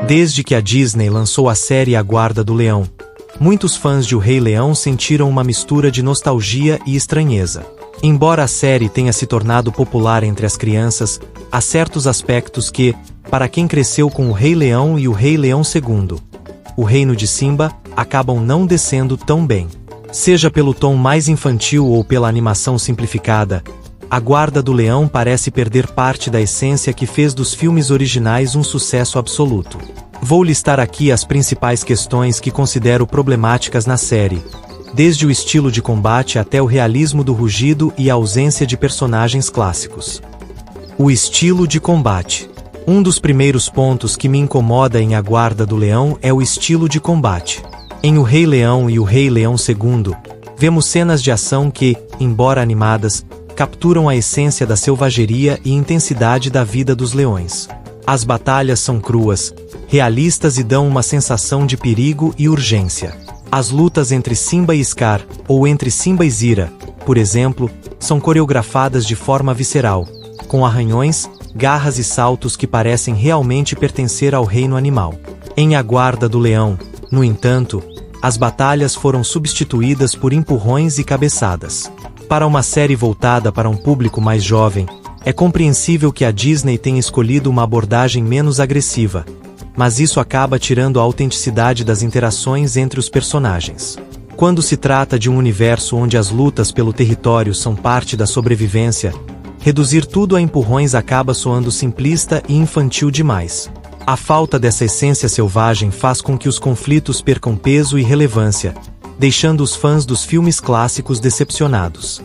Desde que a Disney lançou a série A Guarda do Leão, muitos fãs de O Rei Leão sentiram uma mistura de nostalgia e estranheza. Embora a série tenha se tornado popular entre as crianças, há certos aspectos que, para quem cresceu com O Rei Leão e O Rei Leão II, O Reino de Simba, acabam não descendo tão bem. Seja pelo tom mais infantil ou pela animação simplificada, A Guarda do Leão parece perder parte da essência que fez dos filmes originais um sucesso absoluto. Vou listar aqui as principais questões que considero problemáticas na série, desde o estilo de combate até o realismo do rugido e a ausência de personagens clássicos. O estilo de combate. Um dos primeiros pontos que me incomoda em A Guarda do Leão é o estilo de combate. Em O Rei Leão e O Rei Leão II, vemos cenas de ação que, embora animadas, capturam a essência da selvageria e intensidade da vida dos leões. As batalhas são cruas, realistas e dão uma sensação de perigo e urgência. As lutas entre Simba e Scar, ou entre Simba e Zira, por exemplo, são coreografadas de forma visceral, com arranhões, garras e saltos que parecem realmente pertencer ao reino animal. Em A Guarda do Leão, no entanto, as batalhas foram substituídas por empurrões e cabeçadas. Para uma série voltada para um público mais jovem, é compreensível que a Disney tenha escolhido uma abordagem menos agressiva, mas isso acaba tirando a autenticidade das interações entre os personagens. Quando se trata de um universo onde as lutas pelo território são parte da sobrevivência, reduzir tudo a empurrões acaba soando simplista e infantil demais. A falta dessa essência selvagem faz com que os conflitos percam peso e relevância, deixando os fãs dos filmes clássicos decepcionados.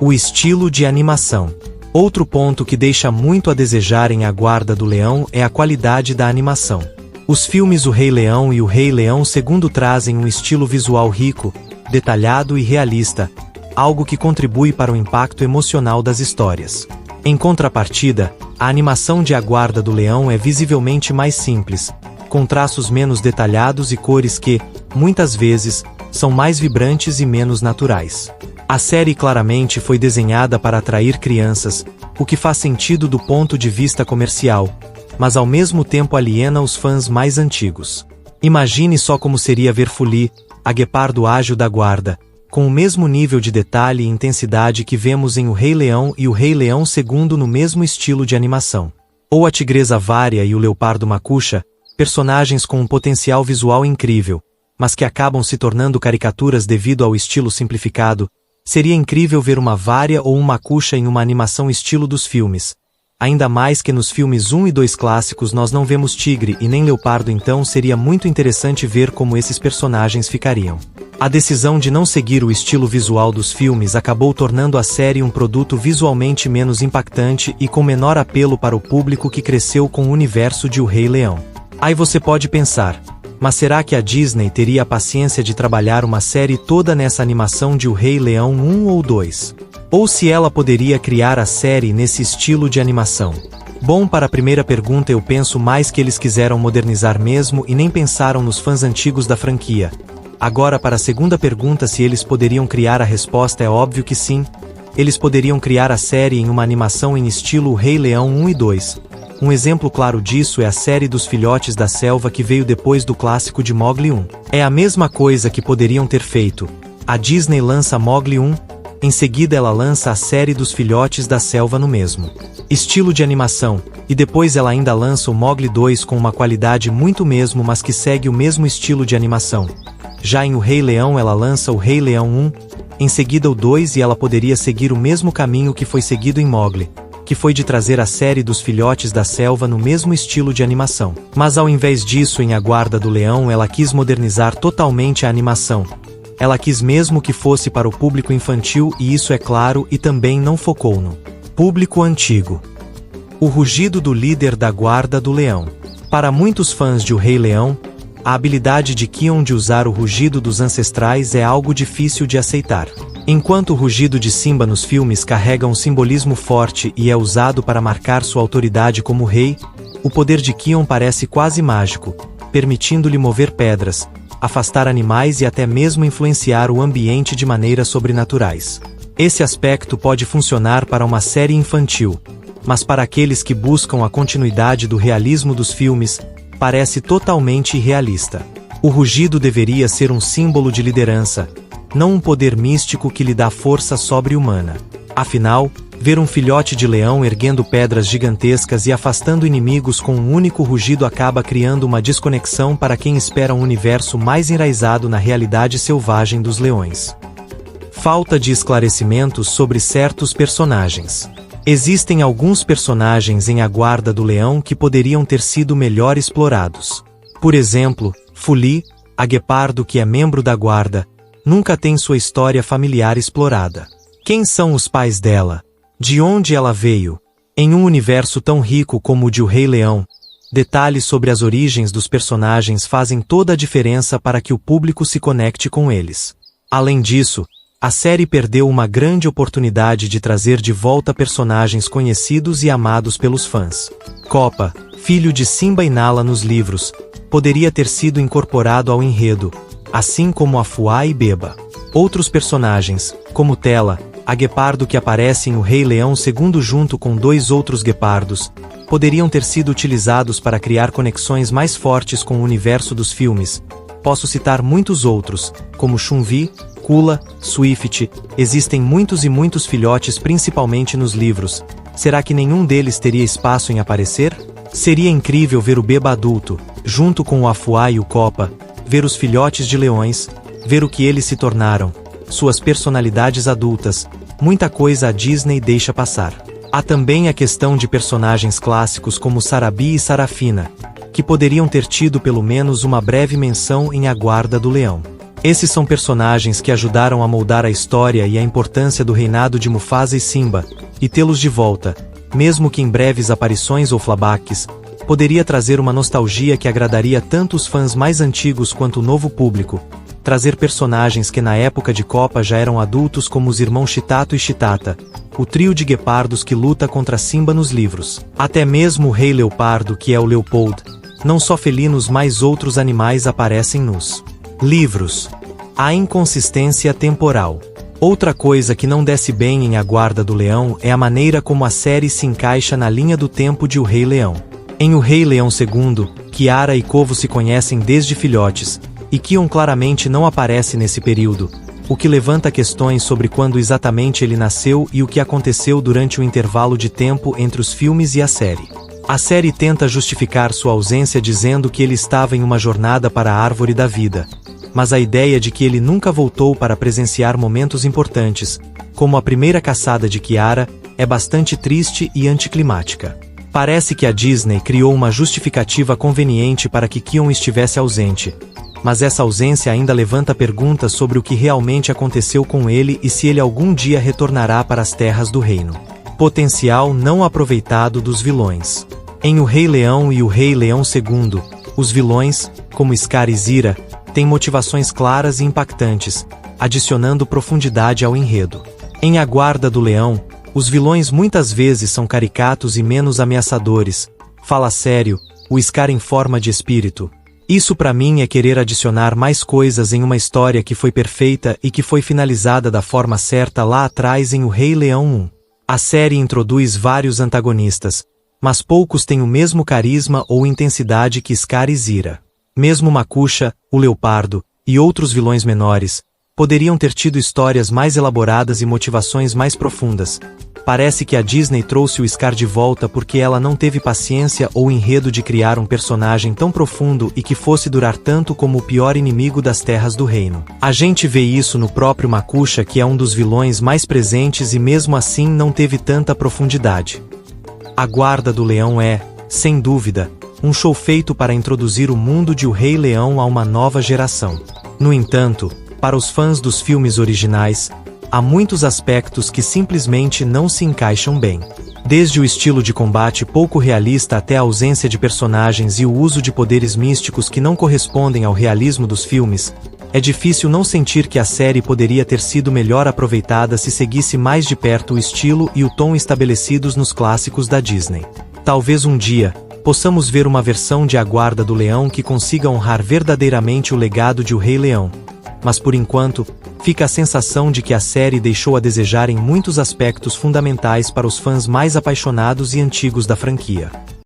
O estilo de animação. Outro ponto que deixa muito a desejar em A Guarda do Leão é a qualidade da animação. Os filmes O Rei Leão e O Rei Leão II trazem um estilo visual rico, detalhado e realista, algo que contribui para o impacto emocional das histórias. Em contrapartida, a animação de A Guarda do Leão é visivelmente mais simples, com traços menos detalhados e cores que, muitas vezes, são mais vibrantes e menos naturais. A série claramente foi desenhada para atrair crianças, o que faz sentido do ponto de vista comercial, mas ao mesmo tempo aliena os fãs mais antigos. Imagine só como seria ver Fuli, a guepardo ágil da guarda, com o mesmo nível de detalhe e intensidade que vemos em O Rei Leão e O Rei Leão II no mesmo estilo de animação. Ou a tigresa Vária e o leopardo Macuxa, personagens com um potencial visual incrível, mas que acabam se tornando caricaturas devido ao estilo simplificado. Seria incrível ver uma Vária ou um Macuxa em uma animação estilo dos filmes. Ainda mais que nos filmes 1 e 2 clássicos nós não vemos tigre e nem leopardo, então seria muito interessante ver como esses personagens ficariam. A decisão de não seguir o estilo visual dos filmes acabou tornando a série um produto visualmente menos impactante e com menor apelo para o público que cresceu com o universo de O Rei Leão. Aí você pode pensar, mas será que a Disney teria a paciência de trabalhar uma série toda nessa animação de O Rei Leão 1 ou 2? Ou se ela poderia criar a série nesse estilo de animação? Bom, para a primeira pergunta eu penso mais que eles quiseram modernizar mesmo e nem pensaram nos fãs antigos da franquia. Agora, para a segunda pergunta, se eles poderiam criar, a resposta é óbvio que sim. Eles poderiam criar a série em uma animação em estilo O Rei Leão 1 e 2. Um exemplo claro disso é a série dos Filhotes da Selva que veio depois do clássico de Mowgli 1. É a mesma coisa que poderiam ter feito. A Disney lança Mowgli 1, em seguida ela lança a série dos Filhotes da Selva no mesmo estilo de animação, e depois ela ainda lança o Mowgli 2 com uma qualidade muito mesmo, mas que segue o mesmo estilo de animação. Já em O Rei Leão ela lança o Rei Leão 1, em seguida o 2, e ela poderia seguir o mesmo caminho que foi seguido em Mowgli, que foi de trazer a série dos Filhotes da Selva no mesmo estilo de animação. Mas ao invés disso, em A Guarda do Leão ela quis modernizar totalmente a animação. Ela quis mesmo que fosse para o público infantil, e isso é claro, e também não focou no público antigo. O rugido do líder da Guarda do Leão. Para muitos fãs de O Rei Leão, a habilidade de Kion de usar o rugido dos ancestrais é algo difícil de aceitar. Enquanto o rugido de Simba nos filmes carrega um simbolismo forte e é usado para marcar sua autoridade como rei, o poder de Kion parece quase mágico, permitindo-lhe mover pedras, afastar animais e até mesmo influenciar o ambiente de maneiras sobrenaturais. Esse aspecto pode funcionar para uma série infantil, mas para aqueles que buscam a continuidade do realismo dos filmes, parece totalmente irrealista. O rugido deveria ser um símbolo de liderança, não um poder místico que lhe dá força sobre-humana. Afinal, ver um filhote de leão erguendo pedras gigantescas e afastando inimigos com um único rugido acaba criando uma desconexão para quem espera um universo mais enraizado na realidade selvagem dos leões. Falta de esclarecimentos sobre certos personagens. Existem alguns personagens em A Guarda do Leão que poderiam ter sido melhor explorados. Por exemplo, Fuli, a guepardo que é membro da guarda, nunca tem sua história familiar explorada. Quem são os pais dela? De onde ela veio? Em um universo tão rico como o de O Rei Leão, detalhes sobre as origens dos personagens fazem toda a diferença para que o público se conecte com eles. Além disso, a série perdeu uma grande oportunidade de trazer de volta personagens conhecidos e amados pelos fãs. Copa, filho de Simba e Nala nos livros, poderia ter sido incorporado ao enredo, assim como Afuá e Beba. Outros personagens, como Tela, a guepardo que aparece em O Rei Leão II junto com 2 outros guepardos, poderiam ter sido utilizados para criar conexões mais fortes com o universo dos filmes. Posso citar muitos outros, como Chumvi, Kula, Swift. Existem muitos e muitos filhotes principalmente nos livros. Será que nenhum deles teria espaço em aparecer? Seria incrível ver o Beba adulto, junto com o Afuá e o Copa, ver os filhotes de leões, ver o que eles se tornaram, suas personalidades adultas. Muita coisa a Disney deixa passar. Há também a questão de personagens clássicos como Sarabi e Sarafina, que poderiam ter tido pelo menos uma breve menção em A Guarda do Leão. Esses são personagens que ajudaram a moldar a história e a importância do reinado de Mufasa e Simba, e tê-los de volta, mesmo que em breves aparições ou flashbacks, poderia trazer uma nostalgia que agradaria tanto os fãs mais antigos quanto o novo público. Trazer personagens que na época de Copa já eram adultos como os irmãos Chitato e Chitata, o trio de guepardos que luta contra Simba nos livros. Até mesmo o Rei Leopardo que é o Leopold, não só felinos mas outros animais aparecem nos livros. A inconsistência temporal. Outra coisa que não desce bem em A Guarda do Leão é a maneira como a série se encaixa na linha do tempo de O Rei Leão. Em O Rei Leão II, Kiara e Kovu se conhecem desde filhotes, e Kion claramente não aparece nesse período, o que levanta questões sobre quando exatamente ele nasceu e o que aconteceu durante o intervalo de tempo entre os filmes e a série. A série tenta justificar sua ausência dizendo que ele estava em uma jornada para a Árvore da Vida, mas a ideia de que ele nunca voltou para presenciar momentos importantes, como a primeira caçada de Kiara, é bastante triste e anticlimática. Parece que a Disney criou uma justificativa conveniente para que Kion estivesse ausente, mas essa ausência ainda levanta perguntas sobre o que realmente aconteceu com ele e se ele algum dia retornará para as terras do reino. Potencial não aproveitado dos vilões. Em O Rei Leão e O Rei Leão II, os vilões, como Scar e Zira, têm motivações claras e impactantes, adicionando profundidade ao enredo. Em A Guarda do Leão, os vilões muitas vezes são caricatos e menos ameaçadores. Fala sério, o Scar em forma de espírito. Isso pra mim é querer adicionar mais coisas em uma história que foi perfeita e que foi finalizada da forma certa lá atrás em O Rei Leão I. A série introduz vários antagonistas, mas poucos têm o mesmo carisma ou intensidade que Scar e Zira. Mesmo Makusha, o Leopardo, e outros vilões menores, poderiam ter tido histórias mais elaboradas e motivações mais profundas. Parece que a Disney trouxe o Scar de volta porque ela não teve paciência ou enredo de criar um personagem tão profundo e que fosse durar tanto como o pior inimigo das terras do reino. A gente vê isso no próprio Makusha, que é um dos vilões mais presentes e mesmo assim não teve tanta profundidade. A Guarda do Leão é, sem dúvida, um show feito para introduzir o mundo de O Rei Leão a uma nova geração. No entanto, para os fãs dos filmes originais, há muitos aspectos que simplesmente não se encaixam bem. Desde o estilo de combate pouco realista até a ausência de personagens e o uso de poderes místicos que não correspondem ao realismo dos filmes, é difícil não sentir que a série poderia ter sido melhor aproveitada se seguisse mais de perto o estilo e o tom estabelecidos nos clássicos da Disney. Talvez um dia, possamos ver uma versão de A Guarda do Leão que consiga honrar verdadeiramente o legado de O Rei Leão. Mas por enquanto, fica a sensação de que a série deixou a desejar em muitos aspectos fundamentais para os fãs mais apaixonados e antigos da franquia.